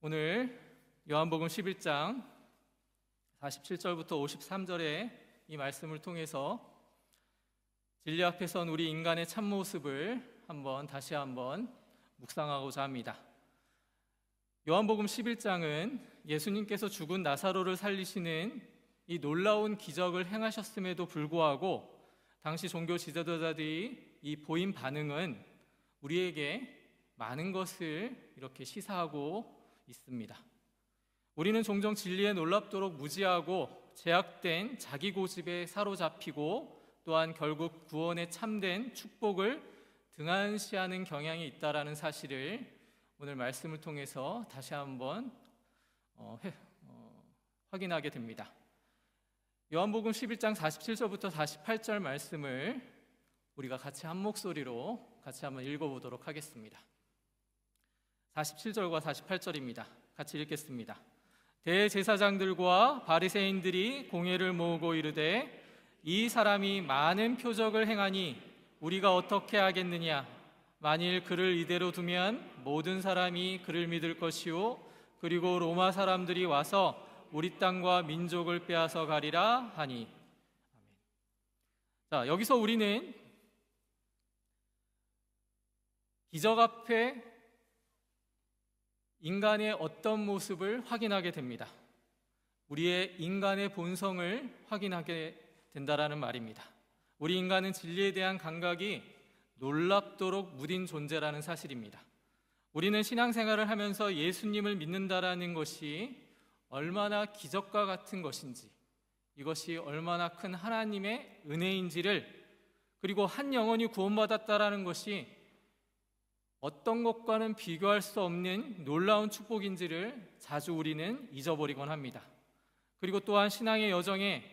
오늘 요한복음 11장 47절부터 53절의 이 말씀을 통해서 진리 앞에 선 우리 인간의 참모습을 다시 한번 묵상하고자 합니다. 요한복음 11장은 예수님께서 죽은 나사로를 살리시는 이 놀라운 기적을 행하셨음에도 불구하고 당시 종교 지도자들이 이 보인 반응은 우리에게 많은 것을 이렇게 시사하고 있습니다. 우리는 종종 진리에 놀랍도록 무지하고 제약된 자기 고집에 사로잡히고 또한 결국 구원의 참된 축복을 등한시하는 경향이 있다라는 사실을 오늘 말씀을 통해서 다시 한번 확인하게 됩니다. 요한복음 11장 47절부터 48절 말씀을 우리가 같이 한 목소리로 같이 한번 읽어보도록 하겠습니다. 47절과 48절입니다. 같이 읽겠습니다. 대제사장들과 바리새인들이 공회를 모으고 이르되 이 사람이 많은 표적을 행하니 우리가 어떻게 하겠느냐? 만일 그를 이대로 두면 모든 사람이 그를 믿을 것이요 그리고 로마 사람들이 와서 우리 땅과 민족을 빼앗아 가리라 하니. 아멘. 자, 여기서 우리는 기적 앞에 인간의 어떤 모습을 확인하게 됩니다. 우리의 인간의 본성을 확인하게 된다라는 말입니다. 우리 인간은 진리에 대한 감각이 놀랍도록 무딘 존재라는 사실입니다. 우리는 신앙생활을 하면서 예수님을 믿는다라는 것이 얼마나 기적과 같은 것인지, 이것이 얼마나 큰 하나님의 은혜인지를, 그리고 한 영혼이 구원받았다라는 것이 어떤 것과는 비교할 수 없는 놀라운 축복인지를 자주 우리는 잊어버리곤 합니다. 그리고 또한 신앙의 여정에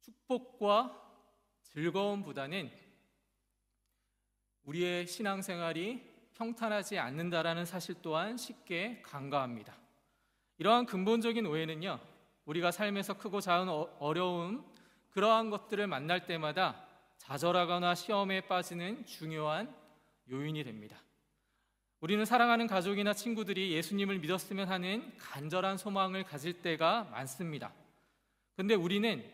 축복과 즐거움보다는 우리의 신앙생활이 평탄하지 않는다라는 사실 또한 쉽게 간과합니다. 이러한 근본적인 오해는요, 우리가 삶에서 크고 작은 어려움, 그러한 것들을 만날 때마다 좌절하거나 시험에 빠지는 중요한 요인이 됩니다. 우리는 사랑하는 가족이나 친구들이 예수님을 믿었으면 하는 간절한 소망을 가질 때가 많습니다. 그런데 우리는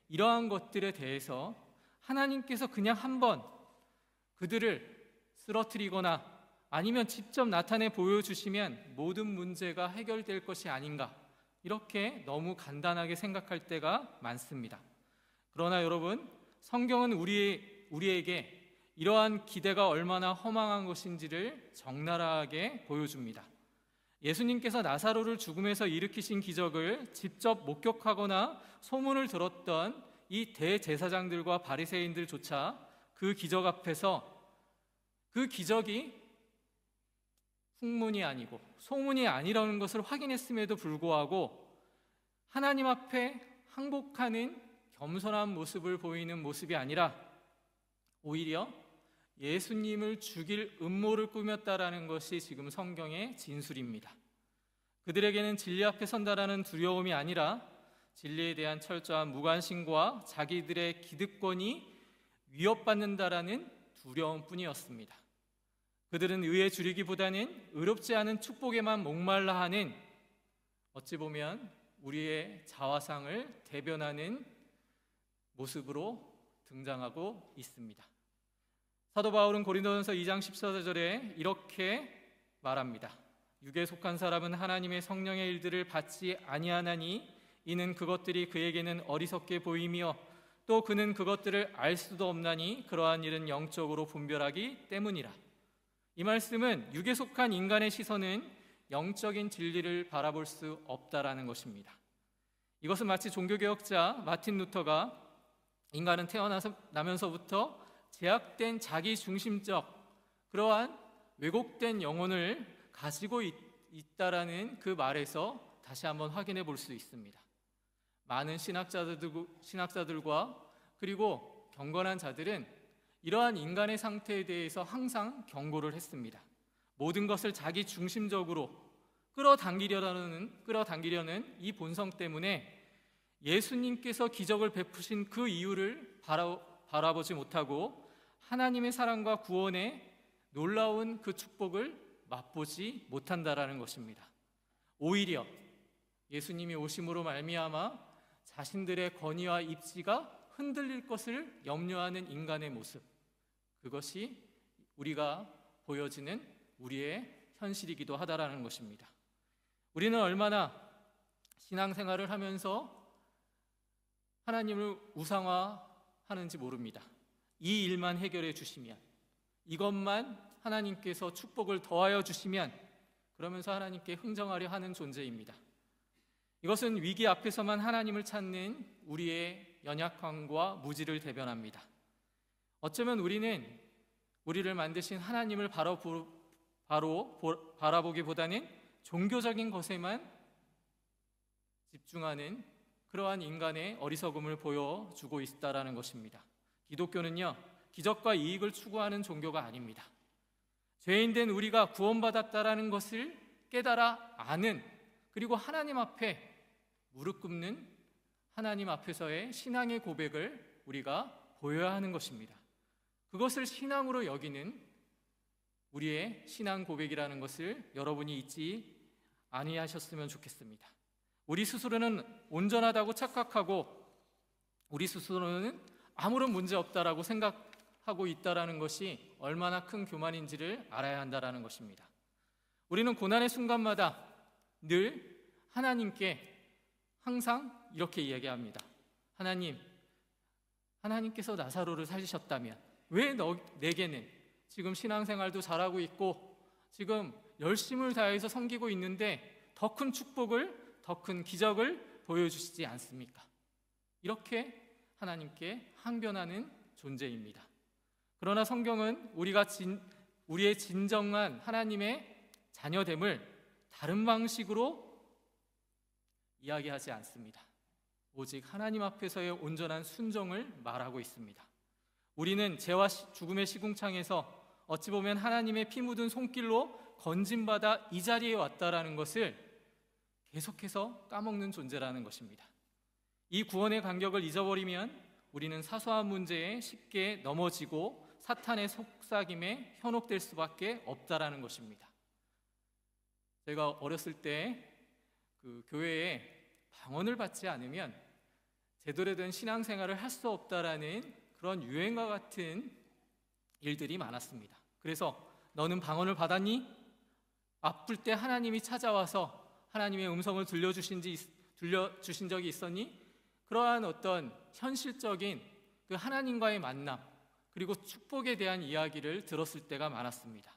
이러한 것들에 대해서 하나님께서 그냥 한번 그들을 쓰러뜨리거나 아니면 직접 나타내 보여주시면 모든 문제가 해결될 것이 아닌가, 이렇게 너무 간단하게 생각할 때가 많습니다. 그러나 여러분, 성경은 우리에게 이러한 기대가 얼마나 허망한 것인지를 적나라하게 보여줍니다. 예수님께서 나사로를 죽음에서 일으키신 기적을 직접 목격하거나 소문을 들었던 이 대제사장들과 바리새인들조차 그 기적 앞에서 그 기적이 흉문이 아니고 소문이 아니라는 것을 확인했음에도 불구하고 하나님 앞에 항복하는 겸손한 모습을 보이는 모습이 아니라 오히려 예수님을 죽일 음모를 꾸몄다라는 것이 지금 성경의 진술입니다. 그들에게는 진리 앞에 선다라는 두려움이 아니라 진리에 대한 철저한 무관심과 자기들의 기득권이 위협받는다라는 두려움뿐이었습니다. 그들은 의에 줄이기보다는 의롭지 않은 축복에만 목말라 하는, 어찌 보면 우리의 자화상을 대변하는 모습으로 등장하고 있습니다. 사도 바울은 고린도전서 2장 14절에 이렇게 말합니다. 육에 속한 사람은 하나님의 성령의 일들을 받지 아니하나니 이는 그것들이 그에게는 어리석게 보이며 또 그는 그것들을 알 수도 없나니 그러한 일은 영적으로 분별하기 때문이라. 이 말씀은 육에 속한 인간의 시선은 영적인 진리를 바라볼 수 없다라는 것입니다. 이것은 마치 종교개혁자 마틴 루터가 인간은 태어나면서부터 제약된 자기중심적 그러한 왜곡된 영혼을 가지고 있다라는 그 말에서 다시 한번 확인해 볼 수 있습니다. 많은 신학자들과 그리고 경건한 자들은 이러한 인간의 상태에 대해서 항상 경고를 했습니다. 모든 것을 자기 중심적으로 끌어당기려는 이 본성 때문에 예수님께서 기적을 베푸신 그 이유를 바라보지 못하고 하나님의 사랑과 구원의 놀라운 그 축복을 맛보지 못한다라는 것입니다. 오히려 예수님이 오심으로 말미암아 자신들의 권위와 입지가 흔들릴 것을 염려하는 인간의 모습, 그것이 우리가 보여지는 우리의 현실이기도 하다라는 것입니다. 우리는 얼마나 신앙생활을 하면서 하나님을 우상화하는지 모릅니다. 이 일만 해결해 주시면, 이것만 하나님께서 축복을 더하여 주시면, 그러면서 하나님께 흥정하려 하는 존재입니다. 이것은 위기 앞에서만 하나님을 찾는 우리의 연약함과 무지를 대변합니다. 어쩌면 우리는 우리를 만드신 하나님을 바라보기보다는 종교적인 것에만 집중하는 그러한 인간의 어리석음을 보여주고 있다라는 것입니다. 기독교는요, 기적과 이익을 추구하는 종교가 아닙니다. 죄인된 우리가 구원받았다라는 것을 깨달아 아는, 그리고 하나님 앞에 무릎 꿇는 하나님 앞에서의 신앙의 고백을 우리가 보여야 하는 것입니다. 그것을 신앙으로 여기는 우리의 신앙 고백이라는 것을 여러분이 잊지 아니하셨으면 좋겠습니다. 우리 스스로는 온전하다고 착각하고 우리 스스로는 아무런 문제 없다라고 생각하고 있다라는 것이 얼마나 큰 교만인지를 알아야 한다라는 것입니다. 우리는 고난의 순간마다 늘 하나님께 항상 이렇게 이야기합니다. 하나님께서 나사로를 살리셨다면 왜 내게는 지금 신앙생활도 잘하고 있고 지금 열심을 다해서 섬기고 있는데 더 큰 축복을, 더 큰 기적을 보여주시지 않습니까? 이렇게 하나님께 항변하는 존재입니다. 그러나 성경은 우리의 진정한 하나님의 자녀됨을 다른 방식으로 이야기하지 않습니다. 오직 하나님 앞에서의 온전한 순종을 말하고 있습니다. 우리는 죄와 죽음의 시궁창에서 어찌 보면 하나님의 피 묻은 손길로 건짐받아 이 자리에 왔다라는 것을 계속해서 까먹는 존재라는 것입니다. 이 구원의 간격을 잊어버리면 우리는 사소한 문제에 쉽게 넘어지고 사탄의 속삭임에 현혹될 수밖에 없다라는 것입니다. 제가 어렸을 때 교회에 방언을 받지 않으면 제대로 된 신앙생활을 할 수 없다라는 그런 유행과 같은 일들이 많았습니다. 그래서 너는 방언을 받았니? 아플 때 하나님이 찾아와서 하나님의 음성을 들려주신 적이 있었니? 그러한 어떤 현실적인 그 하나님과의 만남, 그리고 축복에 대한 이야기를 들었을 때가 많았습니다.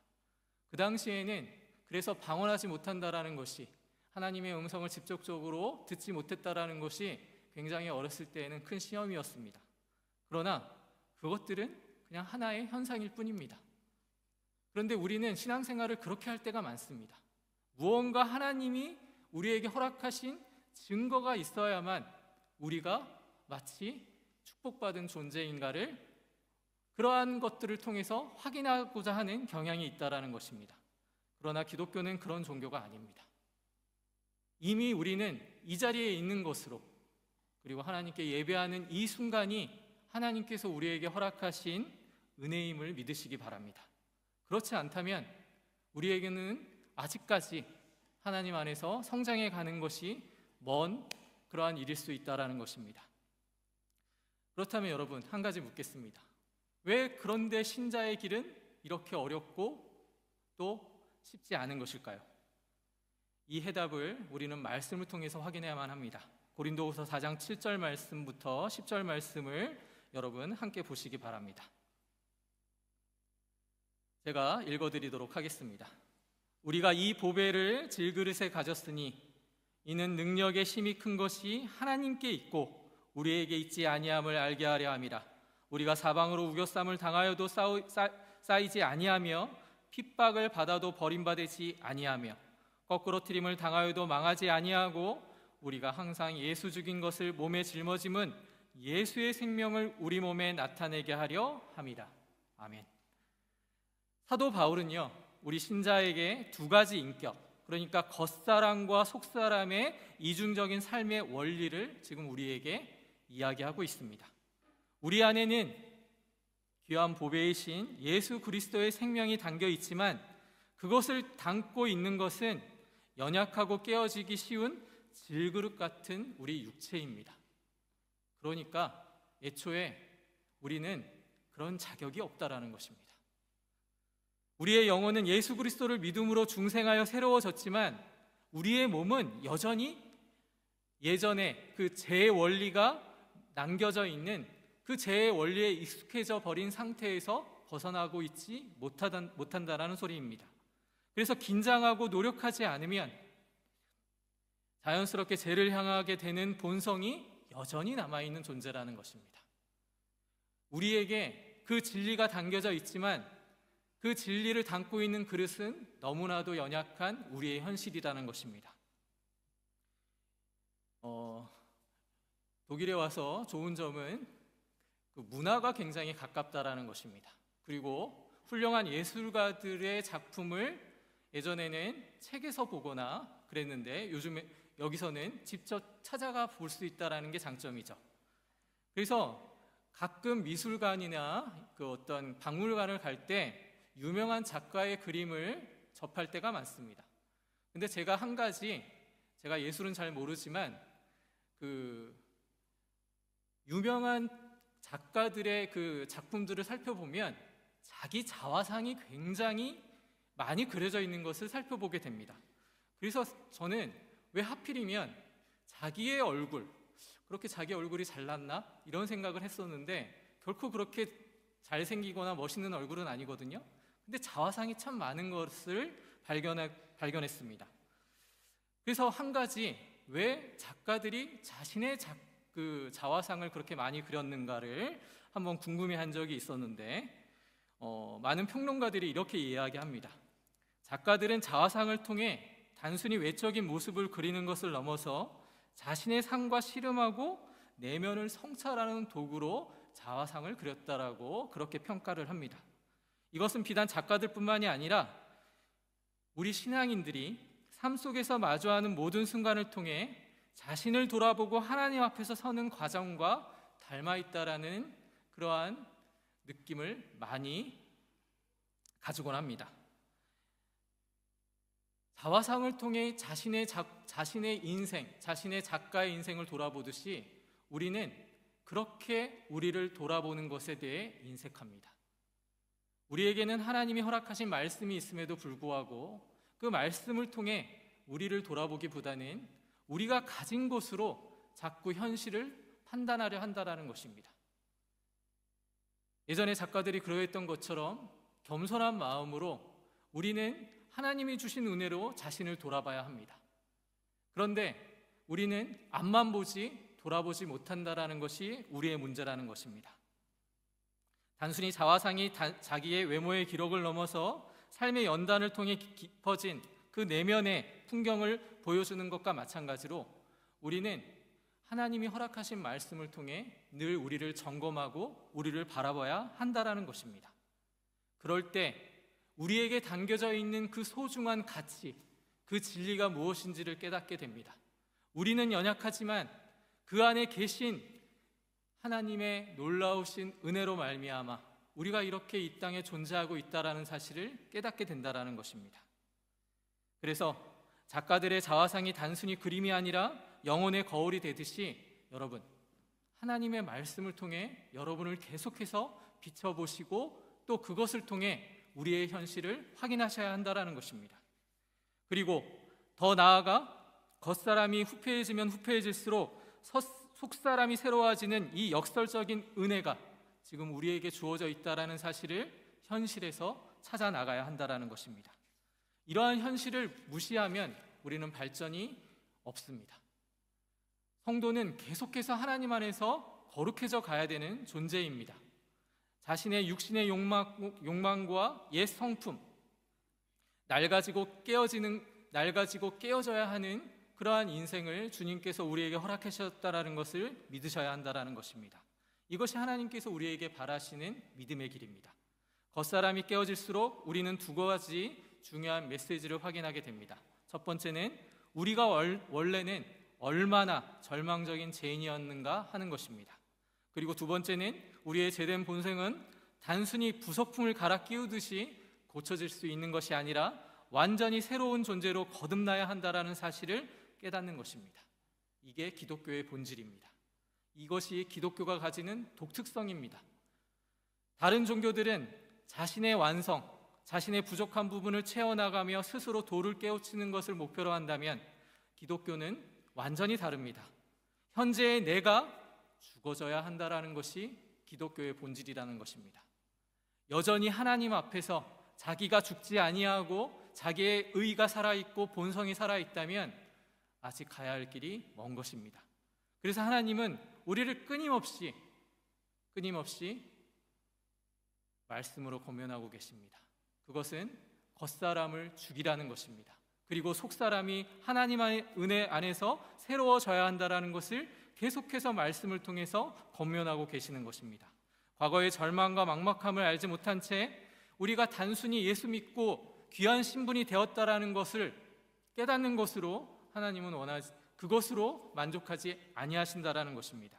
그 당시에는 그래서 방언하지 못한다라는 것이, 하나님의 음성을 직접적으로 듣지 못했다라는 것이 굉장히 어렸을 때에는 큰 시험이었습니다. 그러나 그것들은 그냥 하나의 현상일 뿐입니다. 그런데 우리는 신앙생활을 그렇게 할 때가 많습니다. 무언가 하나님이 우리에게 허락하신 증거가 있어야만 우리가 마치 축복받은 존재인가를, 그러한 것들을 통해서 확인하고자 하는 경향이 있다라는 것입니다. 그러나 기독교는 그런 종교가 아닙니다. 이미 우리는 이 자리에 있는 것으로, 그리고 하나님께 예배하는 이 순간이 하나님께서 우리에게 허락하신 은혜임을 믿으시기 바랍니다. 그렇지 않다면 우리에게는 아직까지 하나님 안에서 성장해 가는 것이 먼 그러한 일일 수 있다라는 것입니다. 그렇다면 여러분, 한 가지 묻겠습니다. 왜 그런데 신자의 길은 이렇게 어렵고 또 쉽지 않은 것일까요? 이 해답을 우리는 말씀을 통해서 확인해야만 합니다. 고린도후서 4장 7절 말씀부터 10절 말씀을 여러분 함께 보시기 바랍니다. 제가 읽어드리도록 하겠습니다. 우리가 이 보배를 질그릇에 가졌으니 이는 능력의 힘이 큰 것이 하나님께 있고 우리에게 있지 아니함을 알게 하려 함이라. 우리가 사방으로 우겨쌈을 당하여도 쌓이지 아니하며 핍박을 받아도 버림받지 아니하며 거꾸로 트림을 당하여도 망하지 아니하고 우리가 항상 예수 죽인 것을 몸에 짊어짐은 예수의 생명을 우리 몸에 나타내게 하려 함이라. 아멘. 사도 바울은요, 우리 신자에게 두 가지 인격, 그러니까 겉사람과 속사람의 이중적인 삶의 원리를 지금 우리에게 이야기하고 있습니다. 우리 안에는 귀한 보배이신 예수 그리스도의 생명이 담겨 있지만 그것을 담고 있는 것은 연약하고 깨어지기 쉬운 질그릇 같은 우리 육체입니다. 그러니까 애초에 우리는 그런 자격이 없다라는 것입니다. 우리의 영혼은 예수 그리스도를 믿음으로 중생하여 새로워졌지만 우리의 몸은 여전히 예전에 그 죄의 원리가 남겨져 있는 그 죄의 원리에 익숙해져 버린 상태에서 벗어나고 있지 못한다라는 소리입니다. 그래서 긴장하고 노력하지 않으면 자연스럽게 죄를 향하게 되는 본성이 여전히 남아있는 존재라는 것입니다. 우리에게 그 진리가 담겨져 있지만 그 진리를 담고 있는 그릇은 너무나도 연약한 우리의 현실이라는 것입니다. 독일에 와서 좋은 점은 그 문화가 굉장히 가깝다라는 것입니다. 그리고 훌륭한 예술가들의 작품을 예전에는 책에서 보거나 그랬는데 요즘에 여기서는 직접 찾아가 볼 수 있다는 게 장점이죠. 그래서 가끔 미술관이나 그 어떤 박물관을 갈 때 유명한 작가의 그림을 접할 때가 많습니다. 근데 제가 한 가지, 제가 예술은 잘 모르지만 그 유명한 작가들의 그 작품들을 살펴보면 자기 자화상이 굉장히 많이 그려져 있는 것을 살펴보게 됩니다. 그래서 저는 왜 하필이면 자기의 얼굴, 그렇게 자기 얼굴이 잘났나? 이런 생각을 했었는데 결코 그렇게 잘생기거나 멋있는 얼굴은 아니거든요. 근데 자화상이 참 많은 것을 발견했습니다. 그래서 한 가지, 왜 작가들이 자신의 그 자화상을 그렇게 많이 그렸는가를 한번 궁금해한 적이 있었는데 많은 평론가들이 이렇게 이야기합니다. 작가들은 자화상을 통해 단순히 외적인 모습을 그리는 것을 넘어서 자신의 삶과 씨름하고 내면을 성찰하는 도구로 자화상을 그렸다라고 그렇게 평가를 합니다. 이것은 비단 작가들뿐만이 아니라 우리 신앙인들이 삶 속에서 마주하는 모든 순간을 통해 자신을 돌아보고 하나님 앞에서 서는 과정과 닮아 있다라는 그러한 느낌을 많이 가지곤 합니다. 자화상을 통해 자신의 인생, 자신의 작가의 인생을 돌아보듯이 우리는 그렇게 우리를 돌아보는 것에 대해 인색합니다. 우리에게는 하나님이 허락하신 말씀이 있음에도 불구하고 그 말씀을 통해 우리를 돌아보기보다는 우리가 가진 것으로 자꾸 현실을 판단하려 한다는 것입니다. 예전에 작가들이 그러했던 것처럼 겸손한 마음으로 우리는 하나님이 주신 은혜로 자신을 돌아봐야 합니다. 그런데 우리는 앞만 보지 돌아보지 못한다는 것이 우리의 문제라는 것입니다. 단순히 자화상이 자기의 외모의 기록을 넘어서 삶의 연단을 통해 깊어진 그 내면의 풍경을 보여주는 것과 마찬가지로 우리는 하나님이 허락하신 말씀을 통해 늘 우리를 점검하고 우리를 바라봐야 한다는 것입니다. 그럴 때 우리에게 담겨져 있는 그 소중한 가치, 그 진리가 무엇인지를 깨닫게 됩니다. 우리는 연약하지만 그 안에 계신 하나님의 놀라우신 은혜로 말미암아 우리가 이렇게 이 땅에 존재하고 있다는 사실을 깨닫게 된다는 것입니다. 그래서 작가들의 자화상이 단순히 그림이 아니라 영혼의 거울이 되듯이 여러분, 하나님의 말씀을 통해 여러분을 계속해서 비춰보시고 또 그것을 통해 우리의 현실을 확인하셔야 한다는 것입니다. 그리고 더 나아가 겉사람이 후패해지면 후패해질수록 속사람이 새로워지는 이 역설적인 은혜가 지금 우리에게 주어져 있다는 사실을 현실에서 찾아 나가야 한다는 것입니다. 이러한 현실을 무시하면 우리는 발전이 없습니다. 성도는 계속해서 하나님 안에서 거룩해져 가야 되는 존재입니다. 자신의 육신의 욕망과 옛 성품, 낡아지고 깨어져야 하는 그러한 인생을 주님께서 우리에게 허락하셨다는 것을 믿으셔야 한다는 것입니다. 이것이 하나님께서 우리에게 바라시는 믿음의 길입니다. 겉사람이 깨어질수록 우리는 두 가지 중요한 메시지를 확인하게 됩니다. 첫 번째는 우리가 원래는 얼마나 절망적인 죄인이었는가 하는 것입니다. 그리고 두 번째는 우리의 죄된 본성은 단순히 부속품을 갈아 끼우듯이 고쳐질 수 있는 것이 아니라 완전히 새로운 존재로 거듭나야 한다라는 사실을 깨닫는 것입니다. 이게 기독교의 본질입니다. 이것이 기독교가 가지는 독특성입니다. 다른 종교들은 자신의 완성, 자신의 부족한 부분을 채워나가며 스스로 도를 깨우치는 것을 목표로 한다면 기독교는 완전히 다릅니다. 현재의 내가 죽어져야 한다라는 것이 기독교의 본질이라는 것입니다. 여전히 하나님 앞에서 자기가 죽지 아니하고 자기의 의가 살아있고 본성이 살아있다면 아직 가야 할 길이 먼 것입니다. 그래서 하나님은 우리를 끊임없이 말씀으로 권면하고 계십니다. 그것은 겉사람을 죽이라는 것입니다. 그리고 속사람이 하나님의 은혜 안에서 새로워져야 한다는 것을 계속해서 말씀을 통해서 권면하고 계시는 것입니다. 과거의 절망과 막막함을 알지 못한 채 우리가 단순히 예수 믿고 귀한 신분이 되었다라는 것을 깨닫는 것으로 하나님은 그것으로 만족하지 아니하신다라는 것입니다.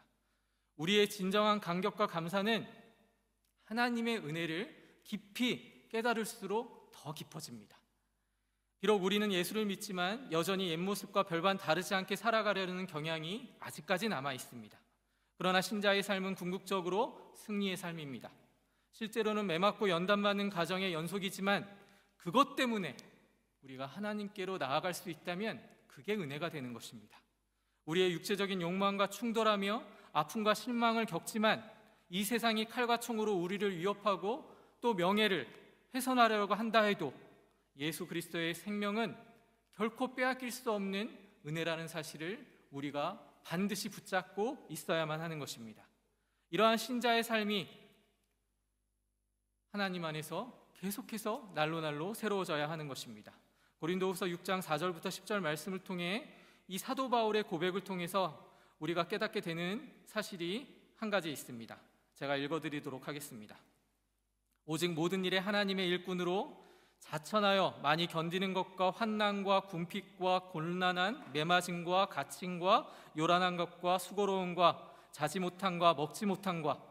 우리의 진정한 감격과 감사는 하나님의 은혜를 깊이 깨달을수록 더 깊어집니다. 비록 우리는 예수를 믿지만 여전히 옛 모습과 별반 다르지 않게 살아가려는 경향이 아직까지 남아 있습니다. 그러나 신자의 삶은 궁극적으로 승리의 삶입니다. 실제로는 매맞고 연단받는 가정의 연속이지만 그것 때문에 우리가 하나님께로 나아갈 수 있다면 그게 은혜가 되는 것입니다. 우리의 육체적인 욕망과 충돌하며 아픔과 실망을 겪지만 이 세상이 칼과 총으로 우리를 위협하고 또 명예를 훼손하려고 한다 해도 예수 그리스도의 생명은 결코 빼앗길 수 없는 은혜라는 사실을 우리가 반드시 붙잡고 있어야만 하는 것입니다. 이러한 신자의 삶이 하나님 안에서 계속해서 날로 새로워져야 하는 것입니다. 고린도후서 6장 4절부터 10절 말씀을 통해 이 사도 바울의 고백을 통해서 우리가 깨닫게 되는 사실이 한 가지 있습니다. 제가 읽어드리도록 하겠습니다. 오직 모든 일에 하나님의 일꾼으로 자천하여 많이 견디는 것과 환난과 궁핍과 곤란한 매맞음과 갇힘과 요란한 것과 수고로움과 자지 못함과 먹지 못함과,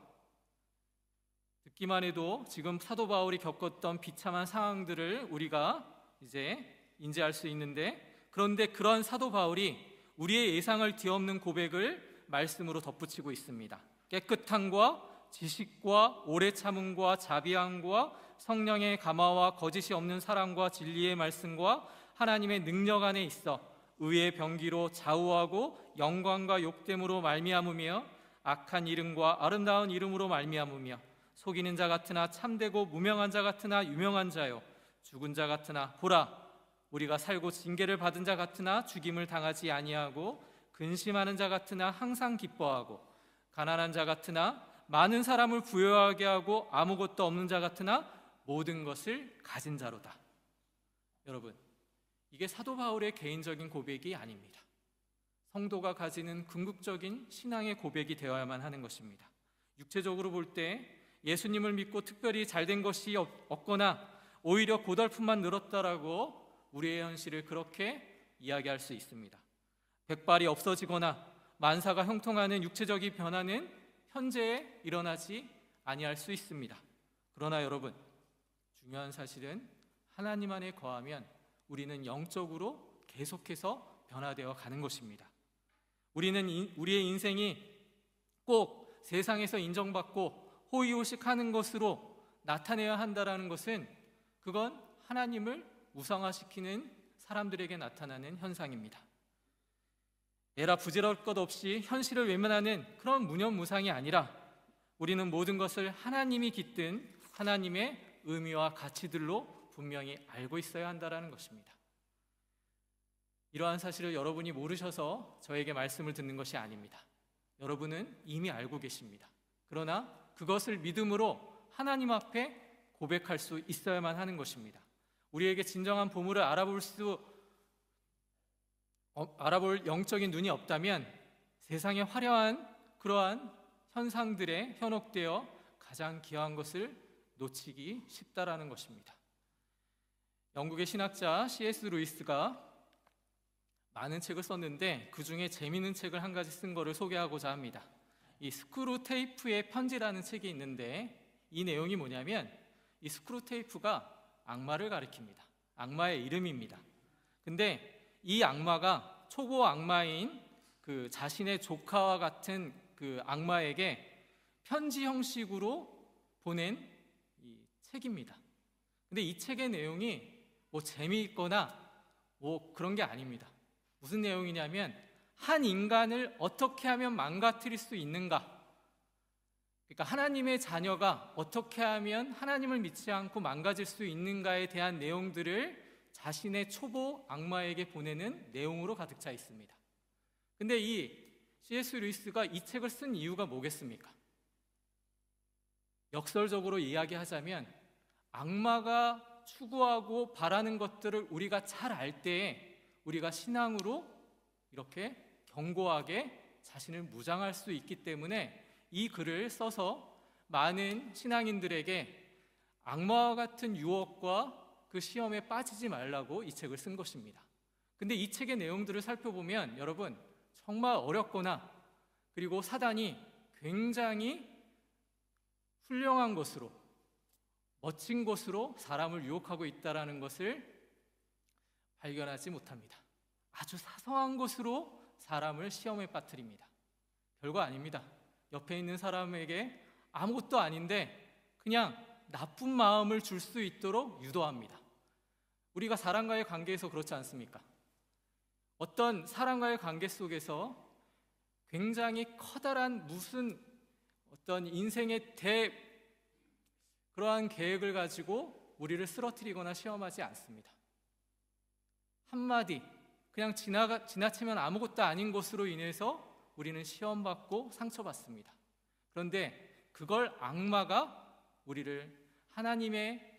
듣기만 해도 지금 사도 바울이 겪었던 비참한 상황들을 우리가 이제 인지할 수 있는데, 그런데 그런 사도 바울이 우리의 예상을 뒤엎는 고백을 말씀으로 덧붙이고 있습니다. 깨끗함과 지식과 오래 참음과 자비함과 성령의 감화와 거짓이 없는 사랑과 진리의 말씀과 하나님의 능력 안에 있어 의의 병기로 좌우하고 영광과 욕됨으로 말미암으며 악한 이름과 아름다운 이름으로 말미암으며 속이는 자 같으나 참되고 무명한 자 같으나 유명한 자요 죽은 자 같으나 보라 우리가 살고 징계를 받은 자 같으나 죽임을 당하지 아니하고 근심하는 자 같으나 항상 기뻐하고 가난한 자 같으나 많은 사람을 부유하게 하고 아무것도 없는 자 같으나 모든 것을 가진 자로다. 여러분, 이게 사도 바울의 개인적인 고백이 아닙니다. 성도가 가지는 궁극적인 신앙의 고백이 되어야만 하는 것입니다. 육체적으로 볼 때 예수님을 믿고 특별히 잘된 것이 없거나 오히려 고달픔만 늘었다라고 우리의 현실을 그렇게 이야기할 수 있습니다. 백발이 없어지거나 만사가 형통하는 육체적인 변화는 현재에 일어나지 아니할 수 있습니다. 그러나 여러분, 중요한 사실은 하나님 안에 거하면 우리는 영적으로 계속해서 변화되어 가는 것입니다. 우리의 인생이 꼭 세상에서 인정받고 호의호식하는 것으로 나타내야 한다는 것은 그건 하나님을 우상화시키는 사람들에게 나타나는 현상입니다. 에라 부질할 것 없이 현실을 외면하는 그런 무념무상이 아니라 우리는 모든 것을 하나님이 깃든 하나님의 의미와 가치들로 분명히 알고 있어야 한다는 것입니다. 이러한 사실을 여러분이 모르셔서 저에게 말씀을 듣는 것이 아닙니다. 여러분은 이미 알고 계십니다. 그러나 그것을 믿음으로 하나님 앞에 고백할 수 있어야만 하는 것입니다. 우리에게 진정한 보물을 알아볼 영적인 눈이 없다면 세상의 화려한 그러한 현상들에 현혹되어 가장 귀한 것을 놓치기 쉽다라는 것입니다. 영국의 신학자 C.S. 루이스가 많은 책을 썼는데 그 중에 재미있는 책을 한 가지 쓴 거를 소개하고자 합니다. 이 스크루 테이프의 편지라는 책이 있는데 이 내용이 뭐냐면 이 스크루 테이프가 악마를 가리킵니다. 악마의 이름입니다. 근데 이 악마가 초보 악마인 그 자신의 조카와 같은 그 악마에게 편지 형식으로 보낸 이 책입니다. 근데 이 책의 내용이 뭐 재미있거나 뭐 그런 게 아닙니다. 무슨 내용이냐면 한 인간을 어떻게 하면 망가뜨릴 수 있는가, 그러니까 하나님의 자녀가 어떻게 하면 하나님을 믿지 않고 망가질 수 있는가에 대한 내용들을 자신의 초보 악마에게 보내는 내용으로 가득 차 있습니다. 근데 이 C.S. 루이스가 이 책을 쓴 이유가 뭐겠습니까? 역설적으로 이야기하자면 악마가 추구하고 바라는 것들을 우리가 잘 알 때에 우리가 신앙으로 이렇게 견고하게 자신을 무장할 수 있기 때문에 이 글을 써서 많은 신앙인들에게 악마와 같은 유혹과 그 시험에 빠지지 말라고 이 책을 쓴 것입니다. 근데 이 책의 내용들을 살펴보면 여러분 정말 어렵거나 그리고 사단이 굉장히 훌륭한 것으로, 멋진 것으로 사람을 유혹하고 있다는 것을 발견하지 못합니다. 아주 사소한 것으로 사람을 시험에 빠뜨립니다. 별거 아닙니다. 옆에 있는 사람에게 아무것도 아닌데 그냥 나쁜 마음을 줄 수 있도록 유도합니다. 우리가 사람과의 관계에서 그렇지 않습니까? 어떤 사람과의 관계 속에서 굉장히 커다란 무슨 어떤 인생의 그러한 계획을 가지고 우리를 쓰러뜨리거나 시험하지 않습니다. 한마디 그냥 지나치면 아무것도 아닌 것으로 인해서 우리는 시험받고 상처받습니다. 그런데 그걸 악마가 우리를 하나님의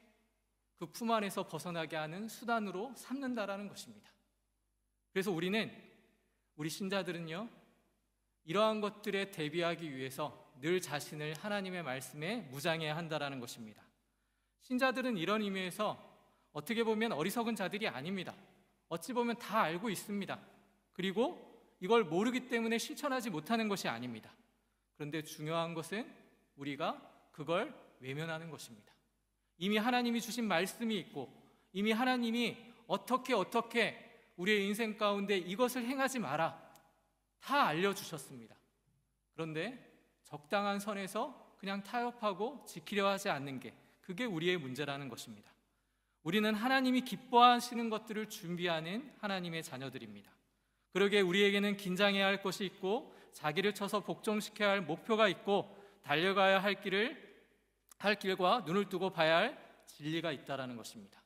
그 품 안에서 벗어나게 하는 수단으로 삼는다라는 것입니다. 그래서 우리 신자들은요, 이러한 것들에 대비하기 위해서 늘 자신을 하나님의 말씀에 무장해야 한다라는 것입니다. 신자들은 이런 의미에서 어떻게 보면 어리석은 자들이 아닙니다. 어찌 보면 다 알고 있습니다. 그리고 이걸 모르기 때문에 실천하지 못하는 것이 아닙니다. 그런데 중요한 것은 우리가 그걸 외면하는 것입니다. 이미 하나님이 주신 말씀이 있고 이미 하나님이 어떻게 우리의 인생 가운데 이것을 행하지 마라 다 알려주셨습니다. 그런데 적당한 선에서 그냥 타협하고 지키려 하지 않는 게 그게 우리의 문제라는 것입니다. 우리는 하나님이 기뻐하시는 것들을 준비하는 하나님의 자녀들입니다. 그러기에 우리에게는 긴장해야 할 것이 있고 자기를 쳐서 복종시켜야 할 목표가 있고 달려가야 할 길과 눈을 뜨고 봐야 할 진리가 있다라는 것입니다.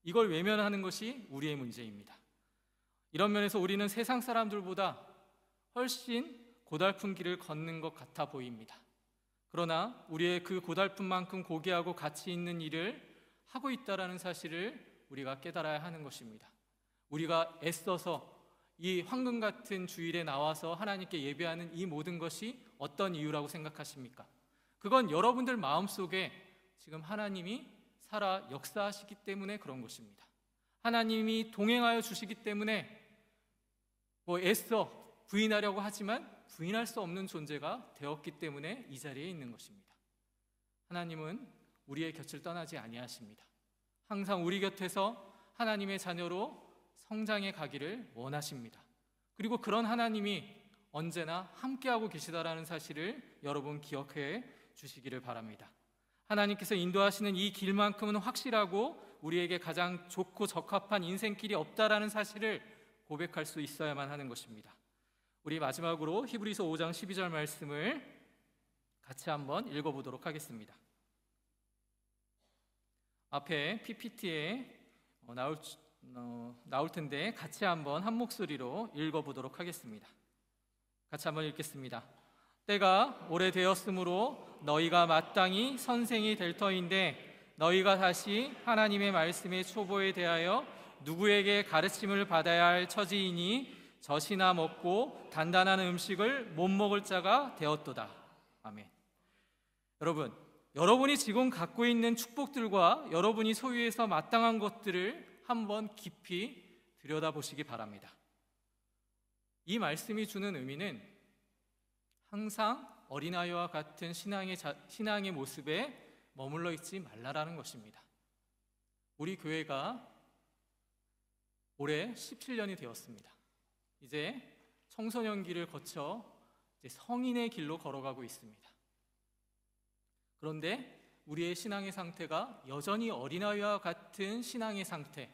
이걸 외면하는 것이 우리의 문제입니다. 이런 면에서 우리는 세상 사람들보다 훨씬 고달픈 길을 걷는 것 같아 보입니다. 그러나 우리의 그 고달픈 만큼 고귀하고 가치 있는 일을 하고 있다라는 사실을 우리가 깨달아야 하는 것입니다. 우리가 애써서 이 황금 같은 주일에 나와서 하나님께 예배하는 이 모든 것이 어떤 이유라고 생각하십니까? 그건 여러분들 마음속에 지금 하나님이 살아 역사하시기 때문에 그런 것입니다. 하나님이 동행하여 주시기 때문에 애써 부인하려고 하지만 부인할 수 없는 존재가 되었기 때문에 이 자리에 있는 것입니다. 하나님은 우리의 곁을 떠나지 아니하십니다. 항상 우리 곁에서 하나님의 자녀로 성장해 가기를 원하십니다. 그리고 그런 하나님이 언제나 함께하고 계시다라는 사실을 여러분 기억해 주시기를 바랍니다. 하나님께서 인도하시는 이 길만큼은 확실하고 우리에게 가장 좋고 적합한 인생길이 없다라는 사실을 고백할 수 있어야만 하는 것입니다. 우리 마지막으로 히브리서 5장 12절 말씀을 같이 한번 읽어보도록 하겠습니다. 앞에 PPT에 나올 텐데 같이 한번 한 목소리로 읽어보도록 하겠습니다. 같이 한번 읽겠습니다. 때가 오래되었으므로 너희가 마땅히 선생이 될 터인데 너희가 다시 하나님의 말씀의 초보에 대하여 누구에게 가르침을 받아야 할 처지이니 젖이나 먹고 단단한 음식을 못 먹을 자가 되었도다. 아멘. 여러분이 지금 갖고 있는 축복들과 여러분이 소유해서 마땅한 것들을 한번 깊이 들여다보시기 바랍니다. 이 말씀이 주는 의미는 항상 어린아이와 같은 신앙의 모습에 머물러 있지 말라라는 것입니다. 우리 교회가 올해 17년이 되었습니다. 이제 청소년기를 거쳐 이제 성인의 길로 걸어가고 있습니다. 그런데 우리의 신앙의 상태가 여전히 어린아이와 같은 신앙의 상태,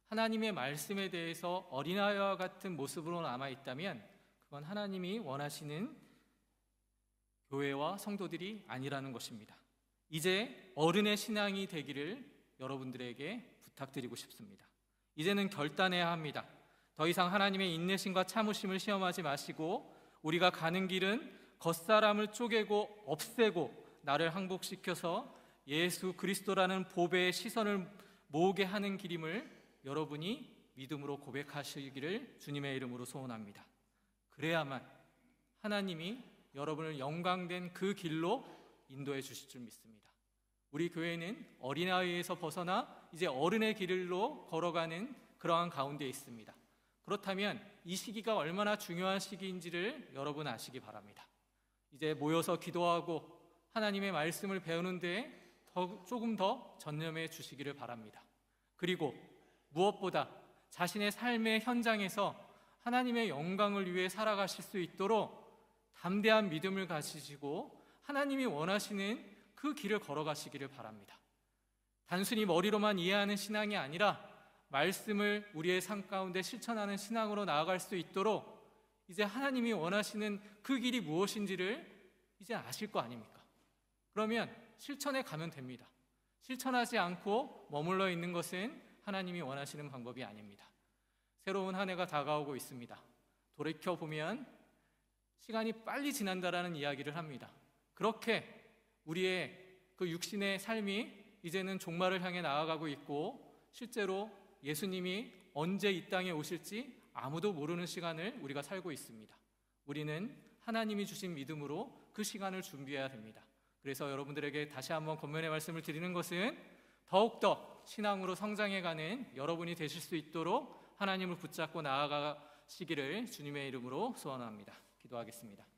하나님의 말씀에 대해서 어린아이와 같은 모습으로 남아있다면 그건 하나님이 원하시는 교회와 성도들이 아니라는 것입니다. 이제 어른의 신앙이 되기를 여러분들에게 부탁드리고 싶습니다. 이제는 결단해야 합니다. 더 이상 하나님의 인내심과 참으심을 시험하지 마시고 우리가 가는 길은 겉사람을 쪼개고 없애고 나를 항복시켜서 예수 그리스도라는 보배의 시선을 모으게 하는 길임을 여러분이 믿음으로 고백하시기를 주님의 이름으로 소원합니다. 그래야만 하나님이 여러분을 영광된 그 길로 인도해 주실 줄 믿습니다. 우리 교회는 어린아이에서 벗어나 이제 어른의 길로 걸어가는 그러한 가운데 있습니다. 그렇다면 이 시기가 얼마나 중요한 시기인지를 여러분 아시기 바랍니다. 이제 모여서 기도하고 하나님의 말씀을 배우는 데에 조금 더 전념해 주시기를 바랍니다. 그리고 무엇보다 자신의 삶의 현장에서 하나님의 영광을 위해 살아가실 수 있도록 담대한 믿음을 가지시고 하나님이 원하시는 그 길을 걸어가시기를 바랍니다. 단순히 머리로만 이해하는 신앙이 아니라 말씀을 우리의 삶 가운데 실천하는 신앙으로 나아갈 수 있도록 이제 하나님이 원하시는 그 길이 무엇인지를 이제 아실 거 아닙니까? 그러면 실천해 가면 됩니다. 실천하지 않고 머물러 있는 것은 하나님이 원하시는 방법이 아닙니다. 새로운 한 해가 다가오고 있습니다. 돌이켜보면 시간이 빨리 지난다라는 이야기를 합니다. 그렇게 우리의 그 육신의 삶이 이제는 종말을 향해 나아가고 있고 실제로 예수님이 언제 이 땅에 오실지 아무도 모르는 시간을 우리가 살고 있습니다. 우리는 하나님이 주신 믿음으로 그 시간을 준비해야 됩니다. 그래서 여러분들에게 다시 한번 권면의 말씀을 드리는 것은 더욱더 신앙으로 성장해가는 여러분이 되실 수 있도록 하나님을 붙잡고 나아가시기를 주님의 이름으로 소원합니다. 기도하겠습니다.